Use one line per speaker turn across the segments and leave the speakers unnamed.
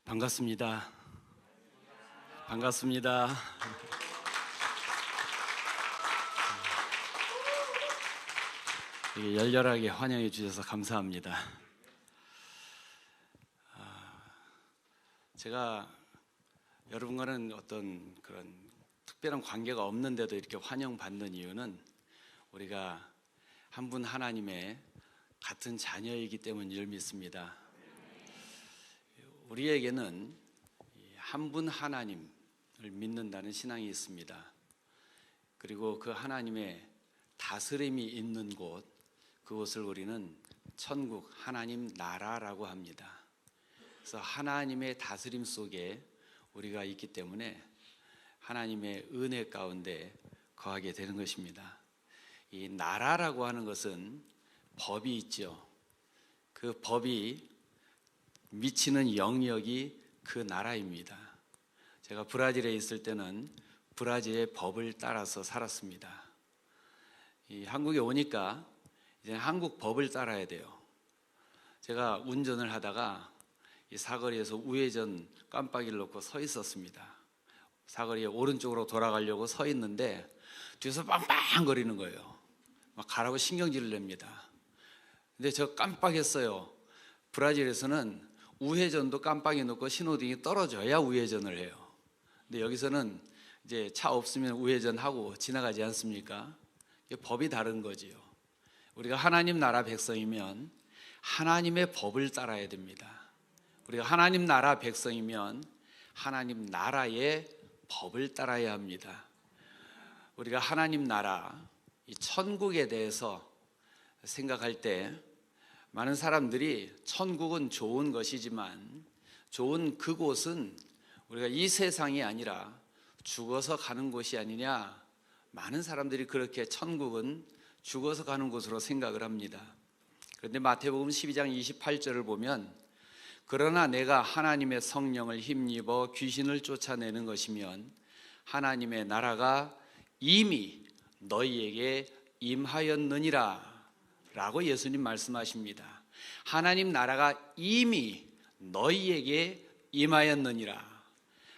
반갑습니다. 반갑습니다. 열렬하게 환영해 주셔서 감사합니다. 제가 여러분과는 어떤 그런 특별한 관계가 없는데도 이렇게 환영받는 이유는 우리가 한 분 하나님의 같은 자녀이기 때문을 믿습니다. 우리에게는 한 분 하나님을 믿는다는 신앙이 있습니다. 그리고 그 하나님의 다스림이 있는 곳, 그곳을 우리는 천국 하나님 나라라고 합니다. 그래서 하나님의 다스림 속에 우리가 있기 때문에 하나님의 은혜 가운데 거하게 되는 것입니다. 이 나라라고 하는 것은 법이 있죠. 그 법이 미치는 영역이 그 나라입니다. 제가 브라질에 있을 때는 브라질의 법을 따라서 살았습니다. 한국에 오니까 이제 한국 법을 따라야 돼요. 제가 운전을 하다가 이 사거리에서 우회전 깜빡이를 놓고 서 있었습니다. 사거리에 오른쪽으로 돌아가려고 서 있는데 뒤에서 빵빵거리는 거예요. 막 가라고 신경질을 냅니다. 근데 저 깜빡했어요. 브라질에서는 우회전도 깜빡이 놓고 신호등이 떨어져야 우회전을 해요. 근데 여기서는 이제 차 없으면 우회전하고 지나가지 않습니까? 이게 법이 다른 거지요. 우리가 하나님 나라 백성이면 하나님의 법을 따라야 됩니다. 우리가 하나님 나라 백성이면 하나님 나라의 법을 따라야 합니다. 우리가 하나님 나라, 이 천국에 대해서 생각할 때 많은 사람들이 천국은 좋은 것이지만 좋은 그곳은 우리가 이 세상이 아니라 죽어서 가는 곳이 아니냐, 많은 사람들이 그렇게 천국은 죽어서 가는 곳으로 생각을 합니다. 그런데 마태복음 12장 28절을 보면 그러나 내가 하나님의 성령을 힘입어 귀신을 쫓아내는 것이면 하나님의 나라가 이미 너희에게 임하였느니라 라고 예수님 말씀하십니다. 하나님 나라가 이미 너희에게 임하였느니라.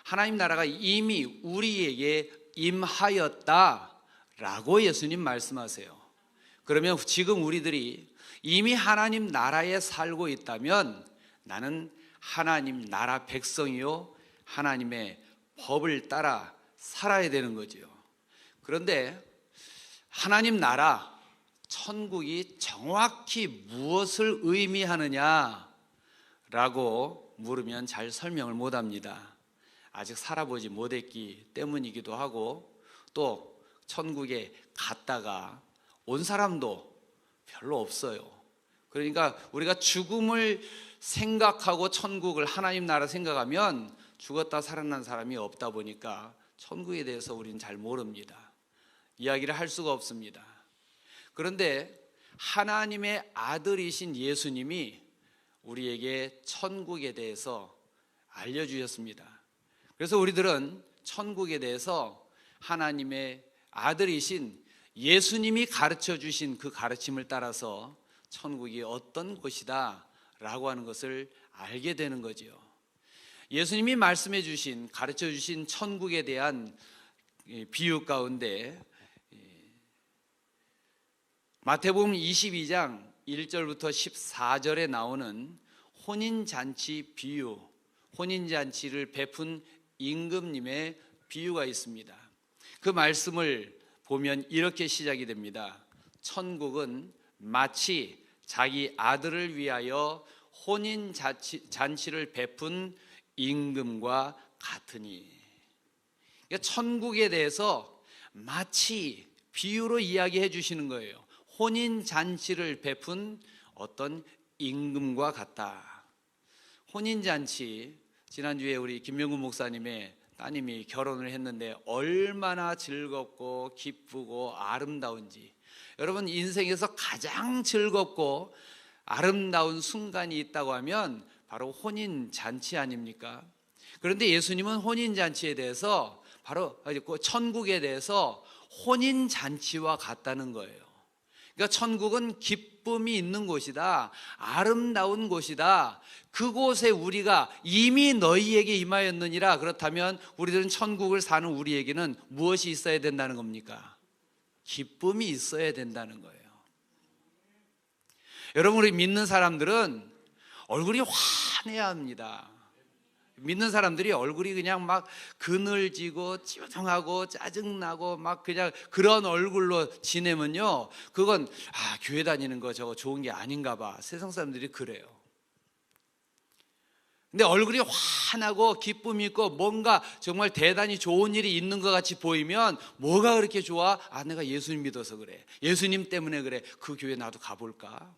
하나님 나라가 이미 우리에게 임하였다 라고 예수님 말씀하세요. 그러면 지금 우리들이 이미 하나님 나라에 살고 있다면 나는 하나님 나라 백성이요 하나님의 법을 따라 살아야 되는 거지요. 그런데 하나님 나라 천국이 정확히 무엇을 의미하느냐라고 물으면 잘 설명을 못합니다. 아직 살아보지 못했기 때문이기도 하고 또 천국에 갔다가 온 사람도 별로 없어요. 그러니까 우리가 죽음을 생각하고 천국을 하나님 나라 생각하면 죽었다 살아난 사람이 없다 보니까 천국에 대해서 우리는 잘 모릅니다. 이야기를 할 수가 없습니다. 그런데 하나님의 아들이신 예수님이 우리에게 천국에 대해서 알려주셨습니다. 그래서 우리들은 천국에 대해서 하나님의 아들이신 예수님이 가르쳐 주신 그 가르침을 따라서 천국이 어떤 곳이다 라고 하는 것을 알게 되는 거지요. 예수님이 말씀해 주신, 가르쳐 주신 천국에 대한 비유 가운데 마태복음 22장 1절부터 14절에 나오는 혼인잔치 비유, 혼인잔치를 베푼 임금님의 비유가 있습니다. 그 말씀을 보면 이렇게 시작이 됩니다. 천국은 마치 자기 아들을 위하여 혼인잔치를 베푼 임금과 같으니. 그러니까 천국에 대해서 마치 비유로 이야기해 주시는 거예요. 혼인잔치를 베푼 어떤 임금과 같다. 혼인잔치, 지난주에 우리 김명구 목사님의 따님이 결혼을 했는데 얼마나 즐겁고 기쁘고 아름다운지. 여러분, 인생에서 가장 즐겁고 아름다운 순간이 있다고 하면 바로 혼인잔치 아닙니까? 그런데 예수님은 혼인잔치에 대해서, 바로 천국에 대해서 혼인잔치와 같다는 거예요. 그러니까 천국은 기쁨이 있는 곳이다, 아름다운 곳이다, 그곳에 우리가 이미 너희에게 임하였느니라. 그렇다면 우리들은 천국을 사는 우리에게는 무엇이 있어야 된다는 겁니까? 기쁨이 있어야 된다는 거예요. 여러분, 우리 믿는 사람들은 얼굴이 환해야 합니다. 믿는 사람들이 얼굴이 그냥 막 그늘지고 찌뿌둥하고 짜증나고 막 그냥 그런 얼굴로 지내면요, 그건 교회 다니는 거 저거 좋은 게 아닌가 봐. 세상 사람들이 그래요. 근데 얼굴이 환하고 기쁨이 있고 뭔가 정말 대단히 좋은 일이 있는 것 같이 보이면 뭐가 그렇게 좋아? 내가 예수님 믿어서 그래, 예수님 때문에 그래, 그 교회 나도 가볼까?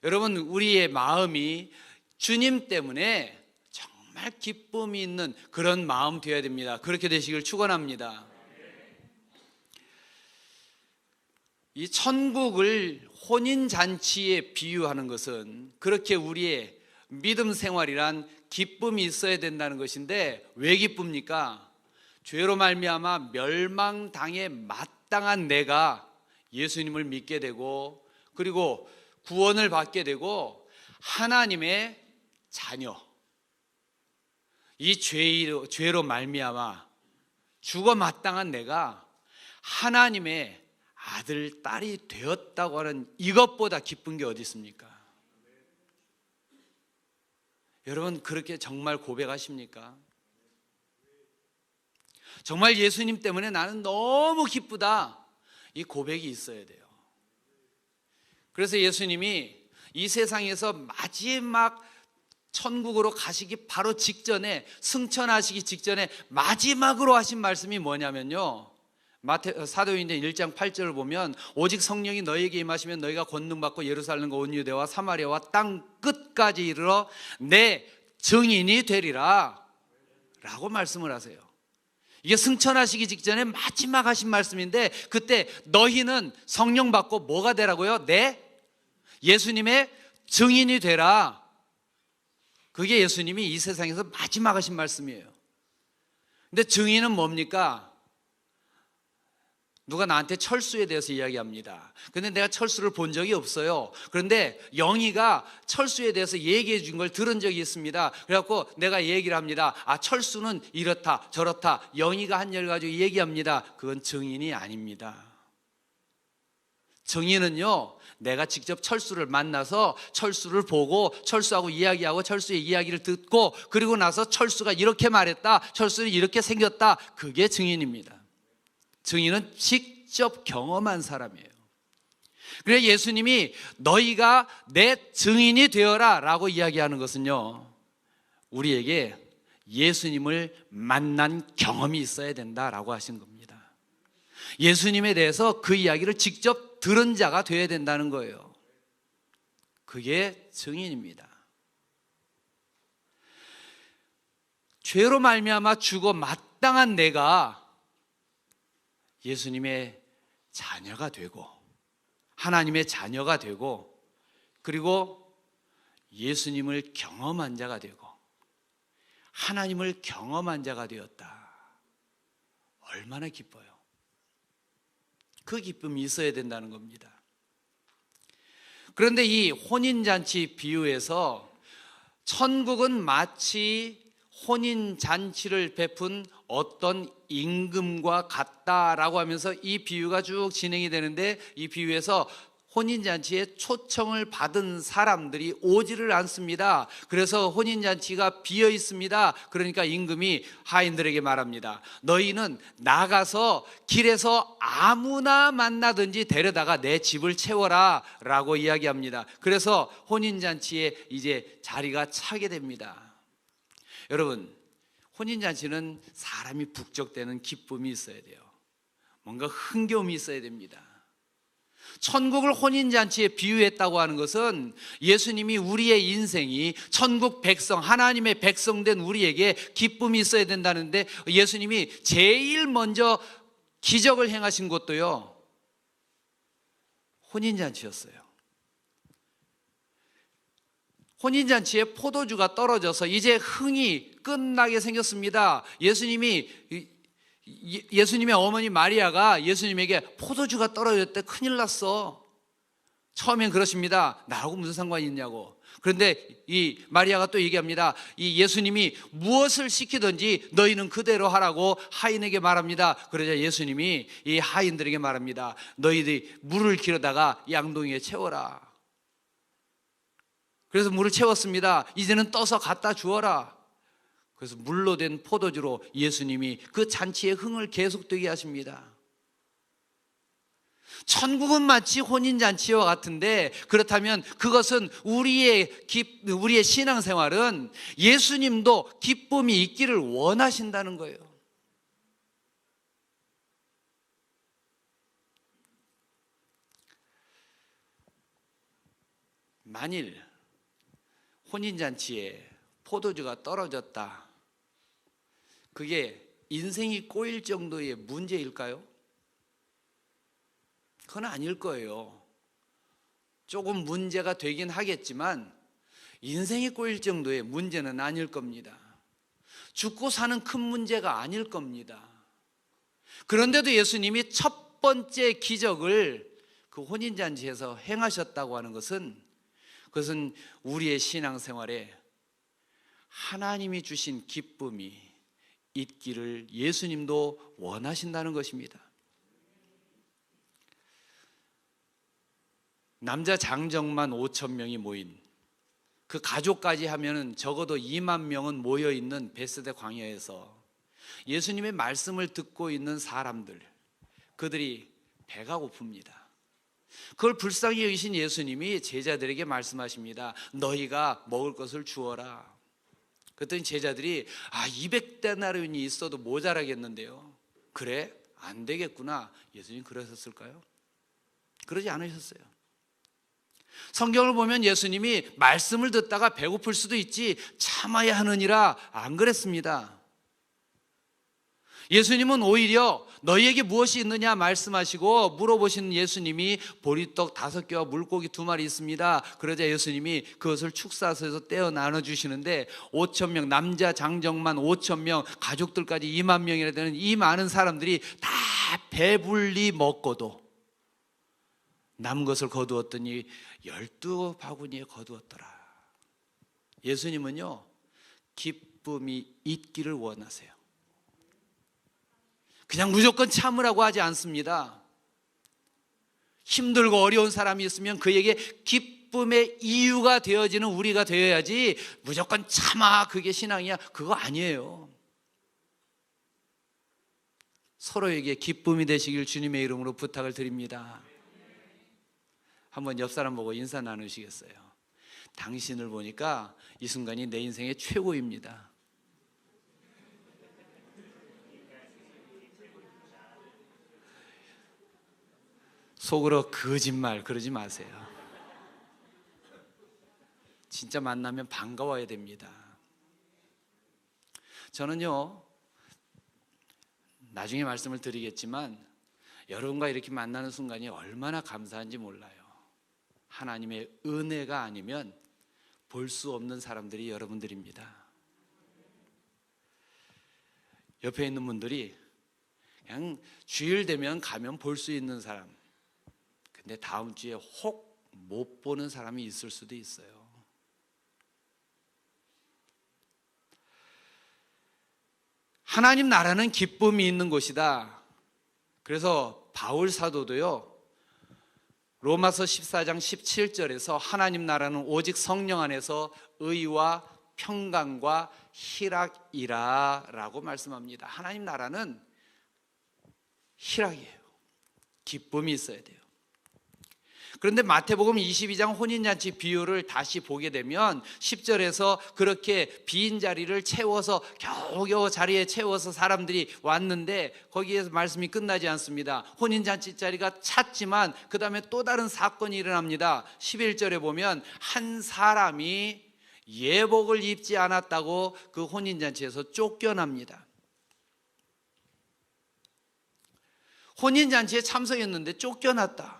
여러분, 우리의 마음이 주님 때문에 정말 기쁨이 있는 그런 마음 되어야 됩니다. 그렇게 되시길 축원합니다. 이 천국을 혼인잔치에 비유하는 것은 그렇게 우리의 믿음 생활이란 기쁨이 있어야 된다는 것인데, 왜 기쁩니까? 죄로 말미암아 멸망당에 마땅한 내가 예수님을 믿게 되고, 그리고 구원을 받게 되고, 하나님의 자녀, 이 죄로 말미암아 죽어 마땅한 내가 하나님의 아들, 딸이 되었다고 하는 이것보다 기쁜 게 어디 있습니까? 여러분, 그렇게 정말 고백하십니까? 정말 예수님 때문에 나는 너무 기쁘다, 이 고백이 있어야 돼요. 그래서 예수님이 이 세상에서 마지막 천국으로 가시기 바로 직전에, 승천하시기 직전에 마지막으로 하신 말씀이 뭐냐면요, 사도행전 1장 8절을 보면 오직 성령이 너희에게 임하시면 너희가 권능받고 예루살렘과 온 유대와 사마리아와 땅 끝까지 이르러 내 증인이 되리라 라고 말씀을 하세요. 이게 승천하시기 직전에 마지막 하신 말씀인데, 그때 너희는 성령 받고 뭐가 되라고요? 내 예수님의 증인이 되라. 그게 예수님이 이 세상에서 마지막 하신 말씀이에요. 근데 증인은 뭡니까? 누가 나한테 철수에 대해서 이야기합니다. 근데 내가 철수를 본 적이 없어요. 그런데 영희가 철수에 대해서 얘기해 준 걸 들은 적이 있습니다. 그래갖고 내가 얘기를 합니다. 철수는 이렇다 저렇다, 영희가 한 일 가지고 얘기합니다. 그건 증인이 아닙니다. 증인은요, 내가 직접 철수를 만나서 철수를 보고 철수하고 이야기하고 철수의 이야기를 듣고, 그리고 나서 철수가 이렇게 말했다, 철수는 이렇게 생겼다, 그게 증인입니다. 증인은 직접 경험한 사람이에요. 그래서 예수님이 너희가 내 증인이 되어라 라고 이야기하는 것은요, 우리에게 예수님을 만난 경험이 있어야 된다라고 하신 겁니다. 예수님에 대해서 그 이야기를 직접 들은 자가 되어야 된다는 거예요. 그게 증인입니다. 죄로 말미암아 죽어 마땅한 내가 예수님의 자녀가 되고, 하나님의 자녀가 되고, 그리고 예수님을 경험한 자가 되고, 하나님을 경험한 자가 되었다. 얼마나 기뻐요. 그 기쁨이 있어야 된다는 겁니다. 그런데 이 혼인잔치 비유에서 천국은 마치 혼인잔치를 베푼 어떤 임금과 같다라고 하면서 이 비유가 쭉 진행이 되는데, 이 비유에서 혼인잔치에 초청을 받은 사람들이 오지를 않습니다. 그래서 혼인잔치가 비어 있습니다. 그러니까 임금이 하인들에게 말합니다. 너희는 나가서 길에서 아무나 만나든지 데려다가 내 집을 채워라 라고 이야기합니다. 그래서 혼인잔치에 이제 자리가 차게 됩니다. 여러분, 혼인잔치는 사람이 북적대는 기쁨이 있어야 돼요. 뭔가 흥겨움이 있어야 됩니다. 천국을 혼인잔치에 비유했다고 하는 것은 예수님이 우리의 인생이 천국 백성, 하나님의 백성된 우리에게 기쁨이 있어야 된다는데, 예수님이 제일 먼저 기적을 행하신 것도요, 혼인잔치였어요. 혼인잔치에 포도주가 떨어져서 이제 흥이 끝나게 생겼습니다. 예수님이 예수님의 어머니 마리아가 예수님에게 포도주가 떨어졌대, 큰일 났어. 처음엔 그러십니다. 나하고 무슨 상관이 있냐고. 그런데 이 마리아가 또 얘기합니다. 이 예수님이 무엇을 시키든지 너희는 그대로 하라고 하인에게 말합니다. 그러자 예수님이 이 하인들에게 말합니다. 너희들이 물을 기르다가 양동이에 채워라. 그래서 물을 채웠습니다. 이제는 떠서 갖다 주어라. 그래서 물로 된 포도주로 예수님이 그 잔치의 흥을 계속되게 하십니다. 천국은 마치 혼인잔치와 같은데, 그렇다면 그것은 우리의 신앙생활은 예수님도 기쁨이 있기를 원하신다는 거예요. 만일 혼인잔치에 포도주가 떨어졌다, 그게 인생이 꼬일 정도의 문제일까요? 그건 아닐 거예요. 조금 문제가 되긴 하겠지만 인생이 꼬일 정도의 문제는 아닐 겁니다. 죽고 사는 큰 문제가 아닐 겁니다. 그런데도 예수님이 첫 번째 기적을 그 혼인잔치에서 행하셨다고 하는 것은, 그것은 우리의 신앙생활에 하나님이 주신 기쁨이 있기를 예수님도 원하신다는 것입니다. 남자 장정만 5천 명이 모인, 그 가족까지 하면은 적어도 2만 명은 모여 있는 베스데 광야에서 예수님의 말씀을 듣고 있는 사람들, 그들이 배가 고픕니다. 그걸 불쌍히 여기신 예수님이 제자들에게 말씀하십니다. 너희가 먹을 것을 주어라. 그랬더니 제자들이 200데나리온이 있어도 모자라겠는데요. 그래? 안 되겠구나. 예수님 그러셨을까요? 그러지 않으셨어요. 성경을 보면 예수님이 말씀을 듣다가 배고플 수도 있지 참아야 하느니라 안 그랬습니다. 예수님은 오히려 너희에게 무엇이 있느냐 말씀하시고 물어보신 예수님이 보리떡 5개와 물고기 2마리 있습니다. 그러자 예수님이 그것을 축사서에서 떼어 나눠주시는데 5천 명, 남자 장정만 5천 명, 가족들까지 2만 명이나 되는 이 많은 사람들이 다 배불리 먹고도 남은 것을 거두었더니 12바구니에 거두었더라. 예수님은요, 기쁨이 있기를 원하세요. 그냥 무조건 참으라고 하지 않습니다. 힘들고 어려운 사람이 있으면 그에게 기쁨의 이유가 되어지는 우리가 되어야지, 무조건 참아 그게 신앙이야, 그거 아니에요. 서로에게 기쁨이 되시길 주님의 이름으로 부탁을 드립니다. 한번 옆 사람 보고 인사 나누시겠어요? 당신을 보니까 이 순간이 내 인생의 최고입니다. 속으로 거짓말 그러지 마세요. 진짜 만나면 반가워야 됩니다. 저는요, 나중에 말씀을 드리겠지만 여러분과 이렇게 만나는 순간이 얼마나 감사한지 몰라요. 하나님의 은혜가 아니면 볼 수 없는 사람들이 여러분들입니다. 옆에 있는 분들이 그냥 주일 되면 가면 볼 수 있는 사람, 근데 다음 주에 혹 못 보는 사람이 있을 수도 있어요. 하나님 나라는 기쁨이 있는 곳이다. 그래서 바울 사도도요, 로마서 14장 17절에서 하나님 나라는 오직 성령 안에서 의와 평강과 희락이라 라고 말씀합니다. 하나님 나라는 희락이에요. 기쁨이 있어야 돼요. 그런데 마태복음 22장 혼인잔치 비유를 다시 보게 되면 10절에서 그렇게 빈 자리를 채워서 겨우겨우 자리에 채워서 사람들이 왔는데 거기에서 말씀이 끝나지 않습니다. 혼인잔치 자리가 찼지만 그 다음에 또 다른 사건이 일어납니다. 11절에 보면 한 사람이 예복을 입지 않았다고 그 혼인잔치에서 쫓겨납니다. 혼인잔치에 참석했는데 쫓겨났다.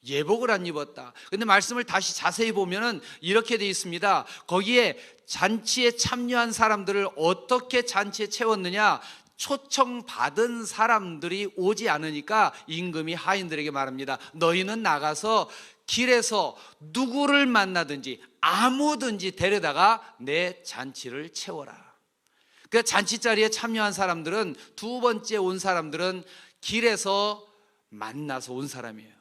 예복을 안 입었다. 근데 말씀을 다시 자세히 보면은 이렇게 되어 있습니다. 거기에 잔치에 참여한 사람들을 어떻게 잔치에 채웠느냐? 초청받은 사람들이 오지 않으니까 임금이 하인들에게 말합니다. 너희는 나가서 길에서 누구를 만나든지 아무든지 데려다가 내 잔치를 채워라. 그 잔치 자리에 참여한 사람들은, 두 번째 온 사람들은 길에서 만나서 온 사람이에요.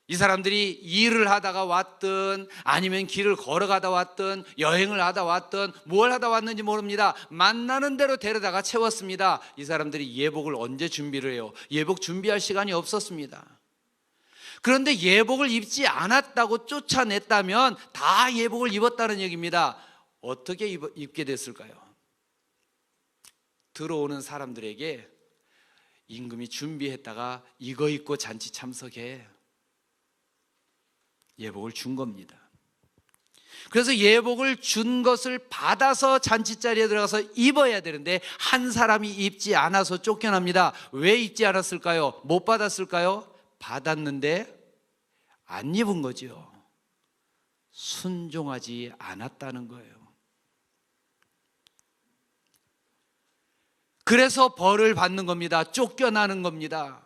이 사람들이 일을 하다가 왔든 아니면 길을 걸어가다 왔든 여행을 하다 왔든 뭘 하다 왔는지 모릅니다. 만나는 대로 데려다가 채웠습니다. 이 사람들이 예복을 언제 준비를 해요? 예복 준비할 시간이 없었습니다. 그런데 예복을 입지 않았다고 쫓아냈다면 다 예복을 입었다는 얘기입니다. 어떻게 입게 됐을까요? 들어오는 사람들에게 임금이 준비했다가 이거 입고 잔치 참석해, 예복을 준 겁니다. 그래서 예복을 준 것을 받아서 잔치자리에 들어가서 입어야 되는데 한 사람이 입지 않아서 쫓겨납니다. 왜 입지 않았을까요? 못 받았을까요? 받았는데 안 입은 거죠. 순종하지 않았다는 거예요. 그래서 벌을 받는 겁니다. 쫓겨나는 겁니다.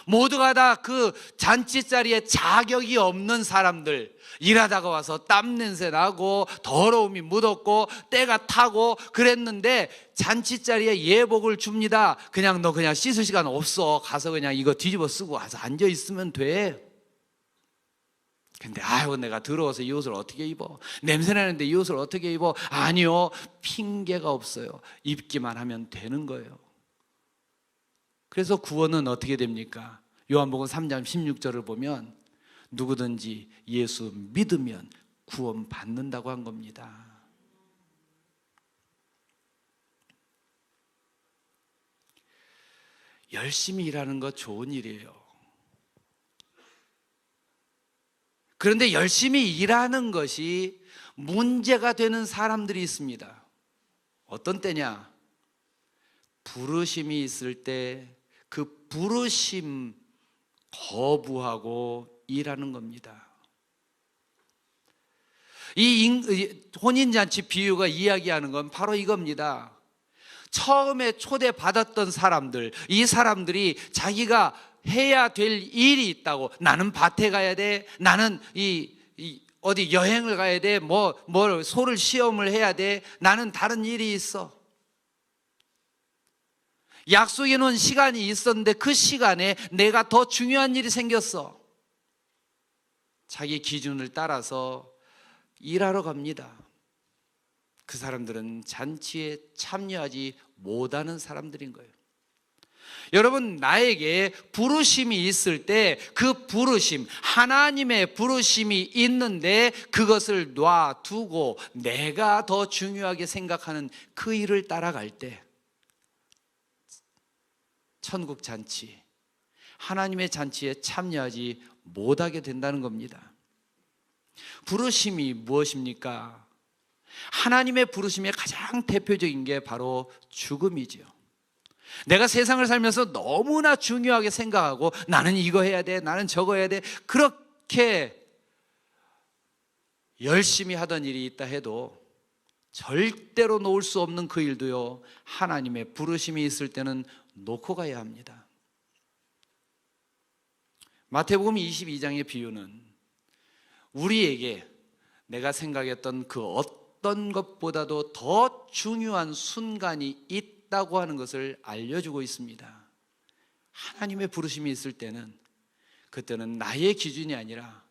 모두가 다 그 잔치 자리에 자격이 없는 사람들, 일하다가 와서 땀 냄새 나고 더러움이 묻었고 때가 타고 그랬는데 잔치 자리에 예복을 줍니다. 그냥 너 그냥 씻을 시간 없어, 가서 그냥 이거 뒤집어 쓰고 와서 앉아 있으면 돼. 근데 아유, 내가 더러워서 이 옷을 어떻게 입어? 냄새 나는데 이 옷을 어떻게 입어? 아니요, 핑계가 없어요. 입기만 하면 되는 거예요. 그래서 구원은 어떻게 됩니까? 요한복음 3장 16절을 보면 누구든지 예수 믿으면 구원 받는다고 한 겁니다. 열심히 일하는 거 좋은 일이에요. 그런데 열심히 일하는 것이 문제가 되는 사람들이 있습니다. 어떤 때냐? 부르심이 있을 때 그 부르심 거부하고 일하는 겁니다. 이 혼인잔치 비유가 이야기하는 건 바로 이겁니다. 처음에 초대받았던 사람들, 이 사람들이 자기가 해야 될 일이 있다고, 나는 밭에 가야 돼, 나는 어디 여행을 가야 돼, 뭘 소를 시험을 해야 돼, 나는 다른 일이 있어. 약속해 놓은 시간이 있었는데 그 시간에 내가 더 중요한 일이 생겼어. 자기 기준을 따라서 일하러 갑니다. 그 사람들은 잔치에 참여하지 못하는 사람들인 거예요. 여러분, 나에게 부르심이 있을 때 그 부르심, 하나님의 부르심이 있는데 그것을 놔두고 내가 더 중요하게 생각하는 그 일을 따라갈 때 천국 잔치, 하나님의 잔치에 참여하지 못하게 된다는 겁니다. 부르심이 무엇입니까? 하나님의 부르심의 가장 대표적인 게 바로 죽음이죠. 내가 세상을 살면서 너무나 중요하게 생각하고 나는 이거 해야 돼, 나는 저거 해야 돼, 그렇게 열심히 하던 일이 있다 해도 절대로 놓을 수 없는 그 일도요, 하나님의 부르심이 있을 때는 놓고 가야 합니다. 마태복음 22장의 비유는 우리에게 내가 생각했던 그 어떤 것보다도 더 중요한 순간이 있다고 하는 것을 알려주고 있습니다. 하나님의 부르심이 있을 때는, 그때는 나의 기준이 아니라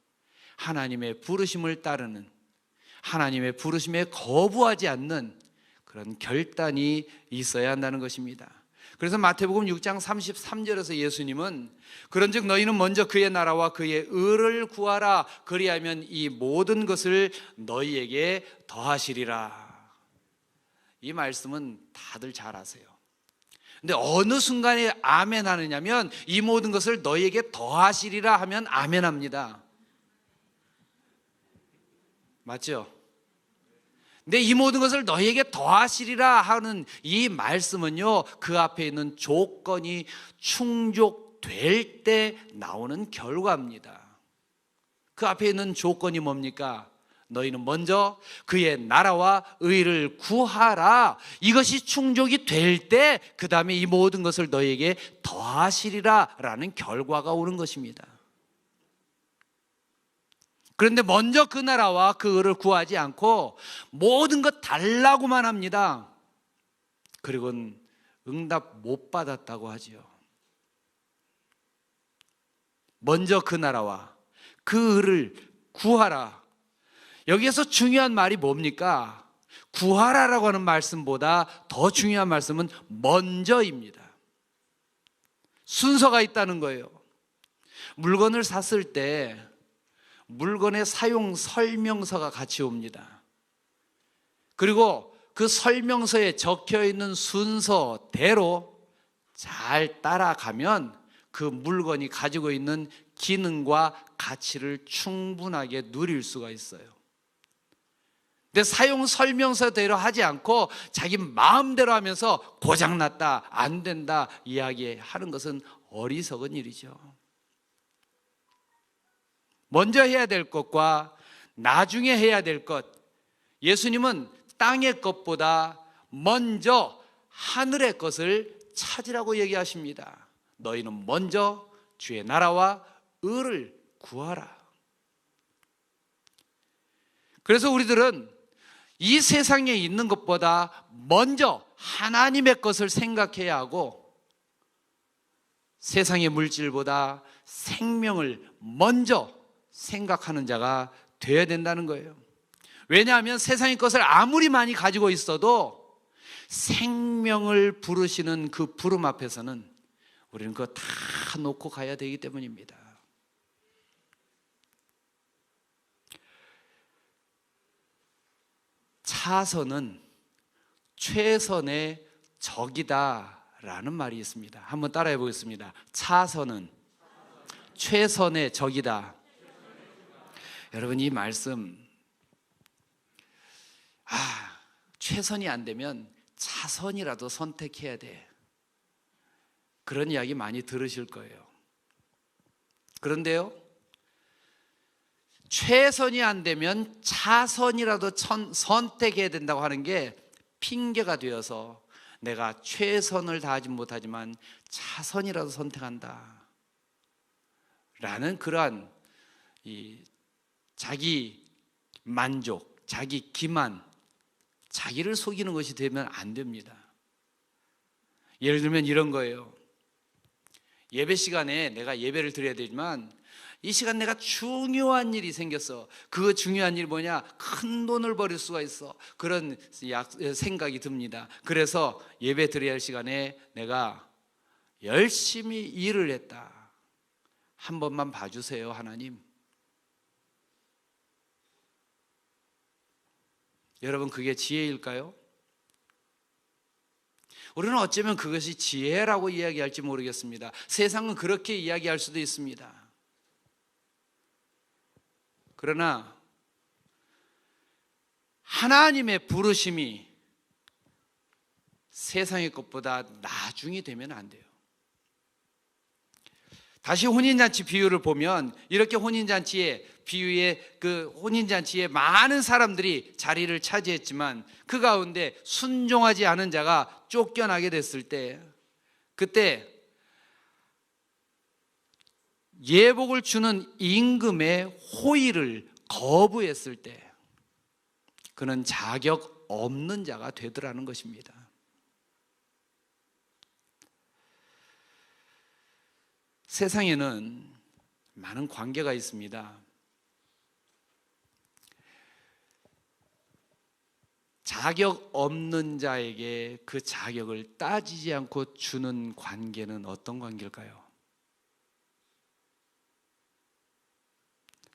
하나님의 부르심을 따르는, 하나님의 부르심에 거부하지 않는 그런 결단이 있어야 한다는 것입니다. 그래서 마태복음 6장 33절에서 예수님은 그런즉 너희는 먼저 그의 나라와 그의 의를 구하라, 그리하면 이 모든 것을 너희에게 더하시리라. 이 말씀은 다들 잘 아세요. 근데 어느 순간에 아멘 하느냐면 이 모든 것을 너희에게 더하시리라 하면 아멘 합니다. 맞죠? 근데 이 모든 것을 너희에게 더하시리라 하는 이 말씀은요, 그 앞에 있는 조건이 충족될 때 나오는 결과입니다. 그 앞에 있는 조건이 뭡니까? 너희는 먼저 그의 나라와 의를 구하라. 이것이 충족이 될 때 그 다음에 이 모든 것을 너희에게 더하시리라 라는 결과가 오는 것입니다. 그런데 먼저 그 나라와 그 의를 구하지 않고 모든 것 달라고만 합니다. 그리고는 응답 못 받았다고 하지요. 먼저 그 나라와 그 의를 구하라. 여기에서 중요한 말이 뭡니까? 구하라라고 하는 말씀보다 더 중요한 말씀은 먼저입니다. 순서가 있다는 거예요. 물건을 샀을 때 물건의 사용 설명서가 같이 옵니다. 그리고 그 설명서에 적혀 있는 순서대로 잘 따라가면 그 물건이 가지고 있는 기능과 가치를 충분하게 누릴 수가 있어요. 근데 사용 설명서대로 하지 않고 자기 마음대로 하면서 고장났다, 안 된다 이야기하는 것은 어리석은 일이죠. 먼저 해야 될 것과 나중에 해야 될 것, 예수님은 땅의 것보다 먼저 하늘의 것을 찾으라고 얘기하십니다. 너희는 먼저 주의 나라와 의를 구하라. 그래서 우리들은 이 세상에 있는 것보다 먼저 하나님의 것을 생각해야 하고, 세상의 물질보다 생명을 먼저 생각하는 자가 되어야 된다는 거예요. 왜냐하면 세상의 것을 아무리 많이 가지고 있어도 생명을 부르시는 그 부름 앞에서는 우리는 그거 다 놓고 가야 되기 때문입니다. 차선은 최선의 적이다라는 말이 있습니다. 한번 따라해 보겠습니다. 차선은 최선의 적이다. 여러분, 이 말씀, 최선이 안 되면 차선이라도 선택해야 돼, 그런 이야기 많이 들으실 거예요. 그런데요, 최선이 안 되면 차선이라도 선택해야 된다고 하는 게 핑계가 되어서 내가 최선을 다하지 못하지만 차선이라도 선택한다 라는 그러한 이 자기 만족, 자기 기만, 자기를 속이는 것이 되면 안 됩니다. 예를 들면 이런 거예요. 예배 시간에 내가 예배를 드려야 되지만 이 시간 내가 중요한 일이 생겼어. 그 중요한 일이 뭐냐? 큰 돈을 벌일 수가 있어. 그런 생각이 듭니다. 그래서 예배 드려야 할 시간에 내가 열심히 일을 했다. 한 번만 봐주세요, 하나님. 여러분, 그게 지혜일까요? 우리는 어쩌면 그것이 지혜라고 이야기할지 모르겠습니다. 세상은 그렇게 이야기할 수도 있습니다. 그러나 하나님의 부르심이 세상의 것보다 나중이 되면 안 돼요. 다시 혼인잔치 비유를 보면 이렇게 혼인잔치에 많은 사람들이 자리를 차지했지만 그 가운데 순종하지 않은 자가 쫓겨나게 됐을 때, 그때 예복을 주는 임금의 호의를 거부했을 때 그는 자격 없는 자가 되더라는 것입니다. 세상에는 많은 관계가 있습니다. 자격 없는 자에게 그 자격을 따지지 않고 주는 관계는 어떤 관계일까요?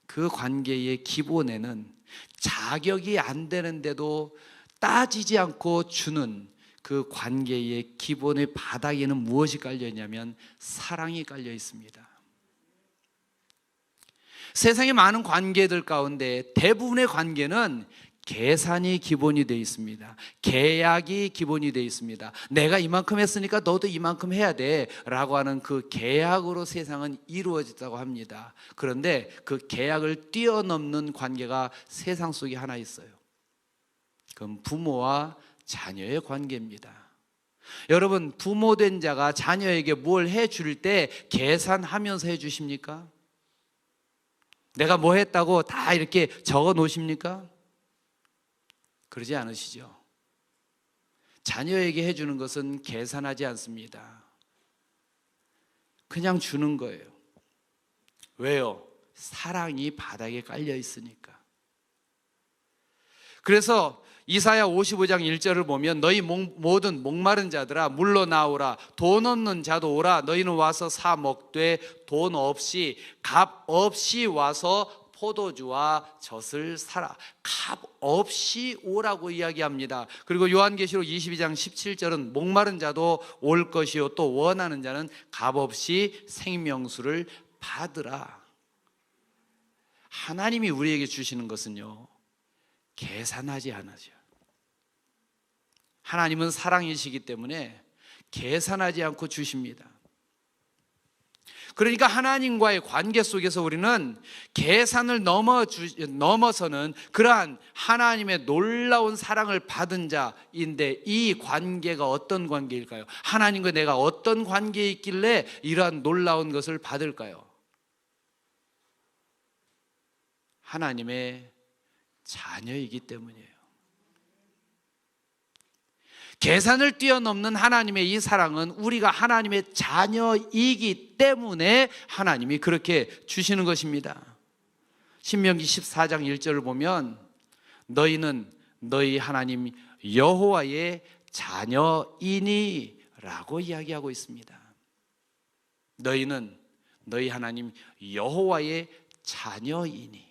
그 관계의 기본에는 자격이 안 되는데도 따지지 않고 주는 그 관계의 기본의 바닥에는 무엇이 깔려 있냐면 사랑이 깔려 있습니다. 세상의 많은 관계들 가운데 대부분의 관계는 계산이 기본이 되어 있습니다. 계약이 기본이 되어 있습니다. 내가 이만큼 했으니까 너도 이만큼 해야 돼 라고 하는 그 계약으로 세상은 이루어졌다고 합니다. 그런데 그 계약을 뛰어넘는 관계가 세상 속에 하나 있어요. 그건 부모와 자녀의 관계입니다. 여러분, 부모된 자가 자녀에게 뭘 해줄 때 계산하면서 해주십니까? 내가 뭐 했다고 다 이렇게 적어 놓으십니까? 그러지 않으시죠? 자녀에게 해주는 것은 계산하지 않습니다. 그냥 주는 거예요. 왜요? 사랑이 바닥에 깔려 있으니까. 그래서 이사야 55장 1절을 보면 너희 모든 목마른 자들아 물러나오라, 돈 없는 자도 오라. 너희는 와서 사 먹되 돈 없이 값 없이 와서 포도주와 젖을 사라. 값 없이 오라고 이야기합니다. 그리고 요한계시록 22장 17절은 목마른 자도 올 것이요 또 원하는 자는 값 없이 생명수를 받으라. 하나님이 우리에게 주시는 것은요, 계산하지 않으죠. 하나님은 사랑이시기 때문에 계산하지 않고 주십니다. 그러니까 하나님과의 관계 속에서 우리는 계산을 넘어서는 그러한 하나님의 놀라운 사랑을 받은 자인데, 이 관계가 어떤 관계일까요? 하나님과 내가 어떤 관계에 있길래 이러한 놀라운 것을 받을까요? 하나님의 자녀이기 때문이에요. 계산을 뛰어넘는 하나님의 이 사랑은 우리가 하나님의 자녀이기 때문에 하나님이 그렇게 주시는 것입니다. 신명기 14장 1절을 보면 너희는 너희 하나님 여호와의 자녀이니 라고 이야기하고 있습니다. 너희는 너희 하나님 여호와의 자녀이니.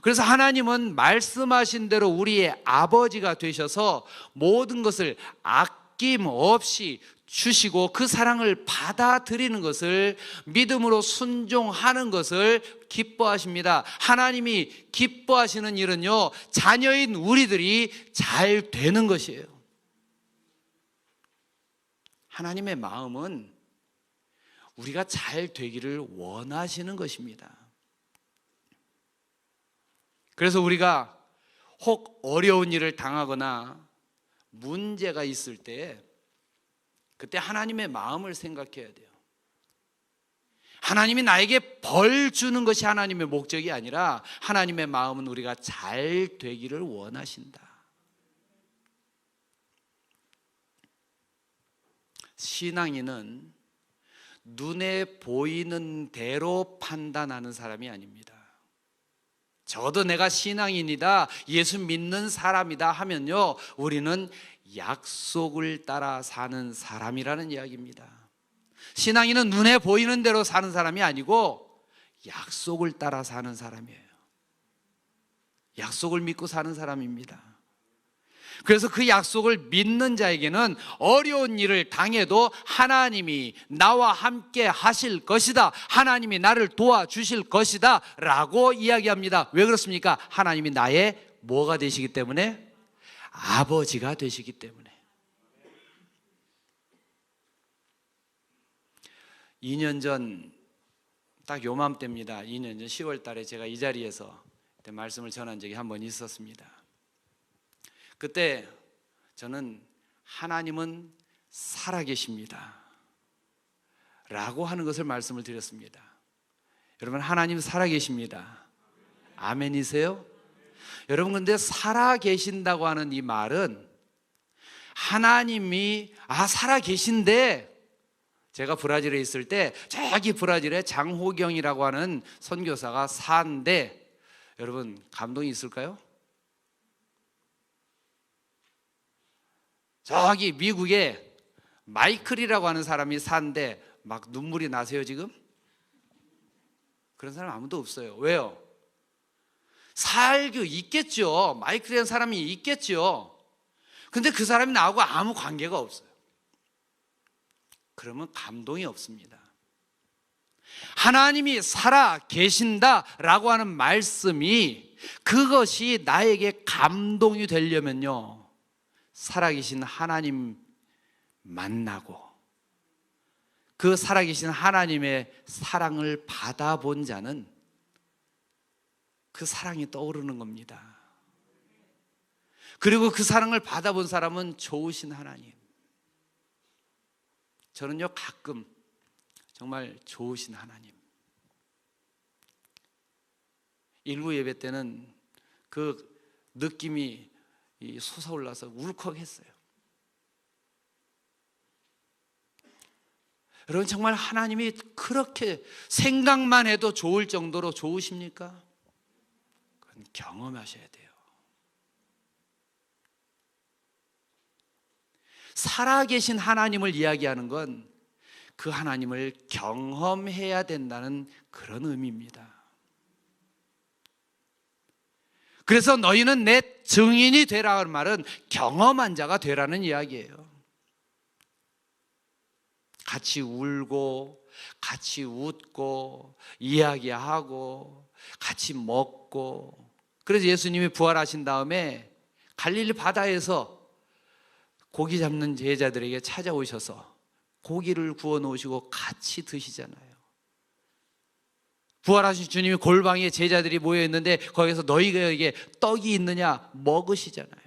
그래서 하나님은 말씀하신 대로 우리의 아버지가 되셔서 모든 것을 아낌없이 주시고 그 사랑을 받아들이는 것을, 믿음으로 순종하는 것을 기뻐하십니다. 하나님이 기뻐하시는 일은요, 자녀인 우리들이 잘 되는 것이에요. 하나님의 마음은 우리가 잘 되기를 원하시는 것입니다. 그래서 우리가 혹 어려운 일을 당하거나 문제가 있을 때 그때 하나님의 마음을 생각해야 돼요. 하나님이 나에게 벌 주는 것이 하나님의 목적이 아니라 하나님의 마음은 우리가 잘 되기를 원하신다. 신앙인은 눈에 보이는 대로 판단하는 사람이 아닙니다. 저도 내가 신앙인이다, 예수 믿는 사람이다 하면요, 우리는 약속을 따라 사는 사람이라는 이야기입니다. 신앙인은 눈에 보이는 대로 사는 사람이 아니고 약속을 따라 사는 사람이에요. 약속을 믿고 사는 사람입니다. 그래서 그 약속을 믿는 자에게는 어려운 일을 당해도 하나님이 나와 함께 하실 것이다, 하나님이 나를 도와주실 것이다 라고 이야기합니다. 왜 그렇습니까? 하나님이 나의 뭐가 되시기 때문에? 아버지가 되시기 때문에. 2년 전 딱 요맘때입니다. 2년 전 10월 달에 제가 이 자리에서 그때 말씀을 전한 적이 한 번 있었습니다. 그때 저는 하나님은 살아계십니다 라고 하는 것을 말씀을 드렸습니다. 여러분, 하나님 살아계십니다. 아멘이세요? 여러분, 근데 살아계신다고 하는 이 말은 하나님이 살아계신데, 제가 브라질에 있을 때 저기 브라질에 장호경이라고 하는 선교사가 사는데, 여러분 감동이 있을까요? 저기 미국에 마이클이라고 하는 사람이 사는데 막 눈물이 나세요 지금? 그런 사람 아무도 없어요. 왜요? 살고 있겠죠. 마이클이라는 사람이 있겠죠. 근데 그 사람이 나하고 아무 관계가 없어요. 그러면 감동이 없습니다. 하나님이 살아 계신다라고 하는 말씀이 그것이 나에게 감동이 되려면요, 살아계신 하나님 만나고 그 살아계신 하나님의 사랑을 받아본 자는 그 사랑이 떠오르는 겁니다. 그리고 그 사랑을 받아본 사람은 좋으신 하나님. 저는요, 가끔 정말 좋으신 하나님. 일부 예배 때는 그 느낌이 솟아올라서 울컥했어요. 여러분, 정말 하나님이 그렇게 생각만 해도 좋을 정도로 좋으십니까? 그건 경험하셔야 돼요. 살아계신 하나님을 이야기하는 건 그 하나님을 경험해야 된다는 그런 의미입니다. 그래서 너희는 내 증인이 되라는 말은 경험한 자가 되라는 이야기예요. 같이 울고 같이 웃고 이야기하고 같이 먹고. 그래서 예수님이 부활하신 다음에 갈릴리 바다에서 고기 잡는 제자들에게 찾아오셔서 고기를 구워 놓으시고 같이 드시잖아요. 부활하신 주님이 골방에 제자들이 모여 있는데 거기서 너희에게 떡이 있느냐 먹으시잖아요.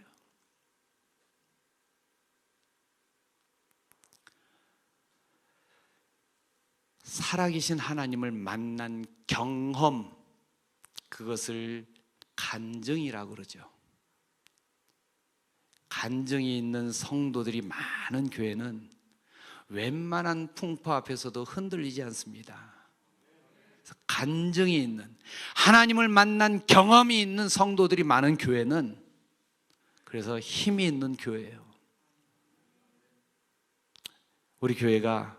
살아계신 하나님을 만난 경험, 그것을 간증이라고 그러죠. 간증이 있는 성도들이 많은 교회는 웬만한 풍파 앞에서도 흔들리지 않습니다. 간증이 있는, 하나님을 만난 경험이 있는 성도들이 많은 교회는 그래서 힘이 있는 교회예요. 우리 교회가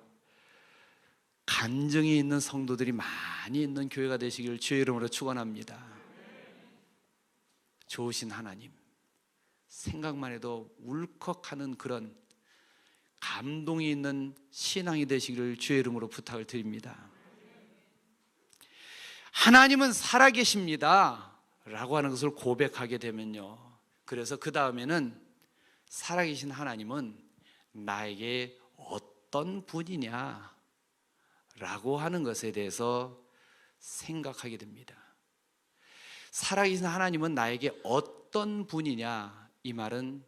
간증이 있는 성도들이 많이 있는 교회가 되시길 주의 이름으로 축원합니다. 좋으신 하나님, 생각만 해도 울컥하는 그런 감동이 있는 신앙이 되시기를 주의 이름으로 부탁을 드립니다. 하나님은 살아계십니다 라고 하는 것을 고백하게 되면요, 그래서 그 다음에는 살아계신 하나님은 나에게 어떤 분이냐 라고 하는 것에 대해서 생각하게 됩니다. 살아계신 하나님은 나에게 어떤 분이냐, 이 말은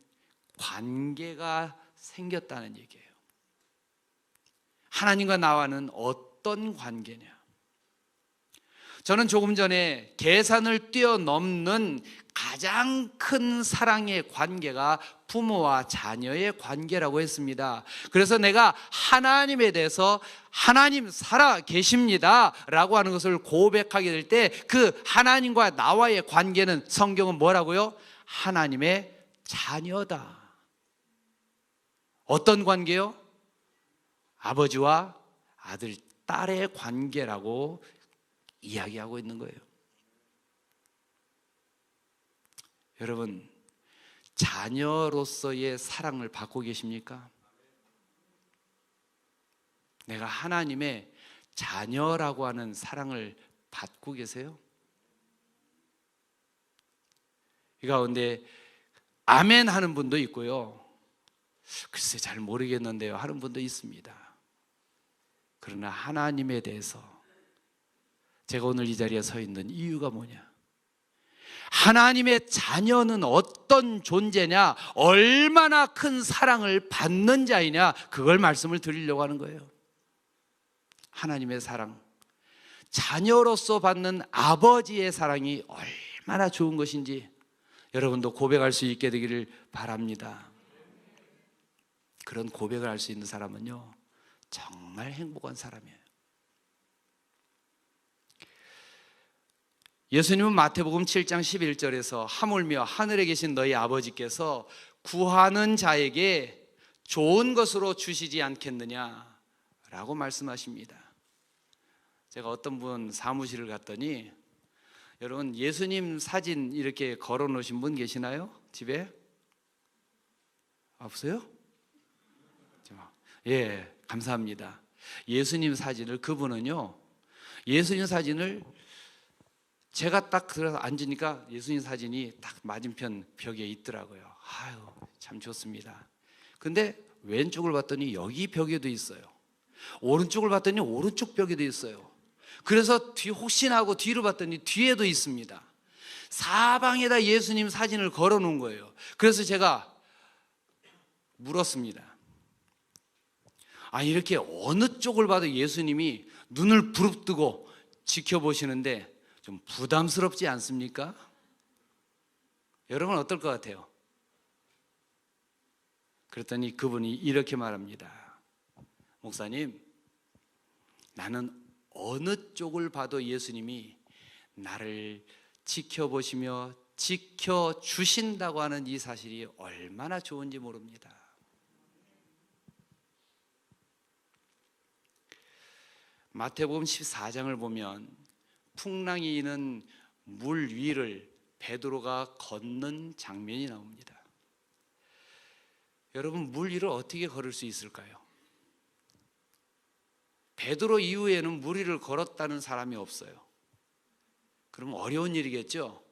관계가 생겼다는 얘기예요. 하나님과 나와는 어떤 관계냐. 저는 조금 전에 계산을 뛰어넘는 가장 큰 사랑의 관계가 부모와 자녀의 관계라고 했습니다. 그래서 내가 하나님에 대해서 하나님 살아 계십니다 라고 하는 것을 고백하게 될 때 그 하나님과 나와의 관계는 성경은 뭐라고요? 하나님의 자녀다. 어떤 관계요? 아버지와 아들, 딸의 관계라고 이야기하고 있는 거예요. 여러분, 자녀로서의 사랑을 받고 계십니까? 내가 하나님의 자녀라고 하는 사랑을 받고 계세요? 이 가운데 아멘 하는 분도 있고요, 글쎄 잘 모르겠는데요 하는 분도 있습니다. 그러나 하나님에 대해서 제가 오늘 이 자리에 서 있는 이유가 뭐냐, 하나님의 자녀는 어떤 존재냐, 얼마나 큰 사랑을 받는 자이냐, 그걸 말씀을 드리려고 하는 거예요. 하나님의 사랑, 자녀로서 받는 아버지의 사랑이 얼마나 좋은 것인지 여러분도 고백할 수 있게 되기를 바랍니다. 그런 고백을 할 수 있는 사람은요, 정말 행복한 사람이에요. 예수님은 마태복음 7장 11절에서 하물며 하늘에 계신 너희 아버지께서 구하는 자에게 좋은 것으로 주시지 않겠느냐 라고 말씀하십니다. 제가 어떤 분 사무실을 갔더니, 여러분 예수님 사진 이렇게 걸어 놓으신 분 계시나요? 집에? 없어요? 예, 감사합니다. 예수님 사진을, 그분은요, 예수님 사진을 제가 딱 들어서 앉으니까 예수님 사진이 딱 맞은편 벽에 있더라고요. 아유, 참 좋습니다. 근데 왼쪽을 봤더니 여기 벽에도 있어요. 오른쪽을 봤더니 오른쪽 벽에도 있어요. 그래서 혹시나 하고 뒤로 봤더니 뒤에도 있습니다. 사방에다 예수님 사진을 걸어 놓은 거예요. 그래서 제가 물었습니다. 이렇게 어느 쪽을 봐도 예수님이 눈을 부릅뜨고 지켜보시는데 좀 부담스럽지 않습니까? 여러분 어떨 것 같아요? 그랬더니 그분이 이렇게 말합니다. 목사님, 나는 어느 쪽을 봐도 예수님이 나를 지켜보시며 지켜주신다고 하는 이 사실이 얼마나 좋은지 모릅니다. 마태복음 14장을 보면 풍랑이 있는 물 위를 베드로가 걷는 장면이 나옵니다. 여러분, 물 위를 어떻게 걸을 수 있을까요? 베드로 이후에는 물 위를 걸었다는 사람이 없어요. 그럼 어려운 일이겠죠?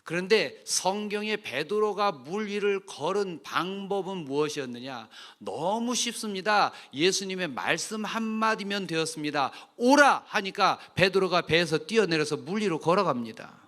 그런데 성경에 베드로가 물 위를 걸은 방법은 무엇이었느냐? 너무 쉽습니다. 예수님의 말씀 한마디면 되었습니다. 오라 하니까 베드로가 배에서 뛰어내려서 물 위로 걸어갑니다.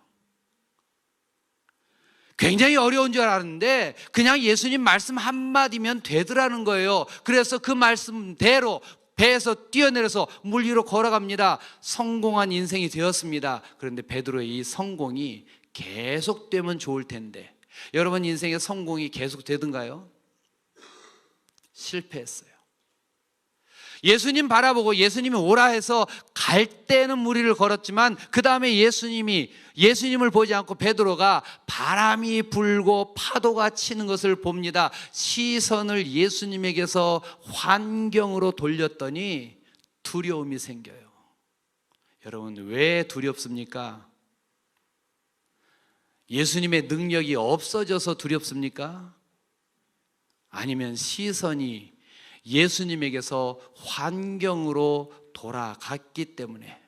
굉장히 어려운 줄 알았는데 그냥 예수님 말씀 한마디면 되더라는 거예요. 그래서 그 말씀대로 배에서 뛰어내려서 물 위로 걸어갑니다. 성공한 인생이 되었습니다. 그런데 베드로의 이 성공이 계속되면 좋을 텐데, 여러분 인생의 성공이 계속되던가요? 실패했어요. 예수님 바라보고 예수님이 오라 해서 갈 때는 물 위를 걸었지만 그 다음에 예수님을 보지 않고 베드로가 바람이 불고 파도가 치는 것을 봅니다. 시선을 예수님에게서 환경으로 돌렸더니 두려움이 생겨요. 여러분, 왜 두렵습니까? 예수님의 능력이 없어져서 두렵습니까? 아니면 시선이 예수님에게서 환경으로 돌아갔기 때문에,